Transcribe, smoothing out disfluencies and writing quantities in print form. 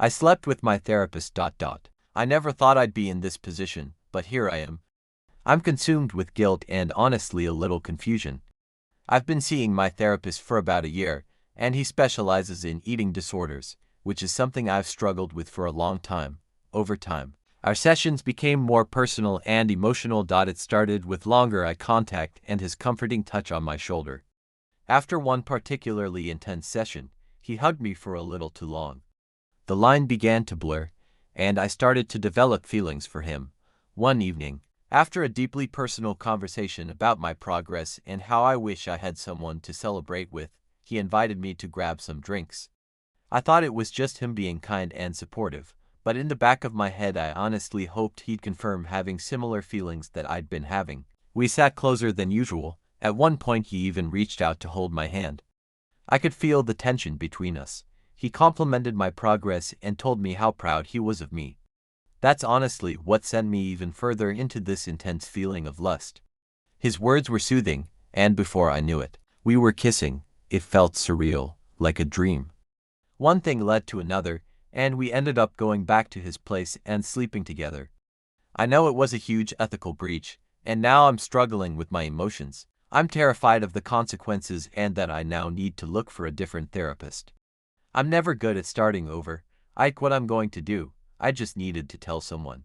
I slept with my therapist. I never thought I'd be in this position, but here I am. I'm consumed with guilt and honestly a little confusion. I've been seeing my therapist for about a year, and he specializes in eating disorders, which is something I've struggled with for a long time. Over time, our sessions became more personal and emotional. It started with longer eye contact and his comforting touch on my shoulder. After one particularly intense session, he hugged me for a little too long. The line began to blur, and I started to develop feelings for him. One evening, after a deeply personal conversation about my progress and how I wish I had someone to celebrate with, he invited me to grab some drinks. I thought it was just him being kind and supportive, but in the back of my head I honestly hoped he'd confirm having similar feelings that I'd been having. We sat closer than usual. At one point he even reached out to hold my hand. I could feel the tension between us. He complimented my progress and told me how proud he was of me. That's honestly what sent me even further into this intense feeling of lust. His words were soothing, and before I knew it, we were kissing. It felt surreal, like a dream. One thing led to another, and we ended up going back to his place and sleeping together. I know it was a huge ethical breach, and now I'm struggling with my emotions. I'm terrified of the consequences and that I now need to look for a different therapist. I'm never good at starting over. What I'm going to do. I just needed to tell someone.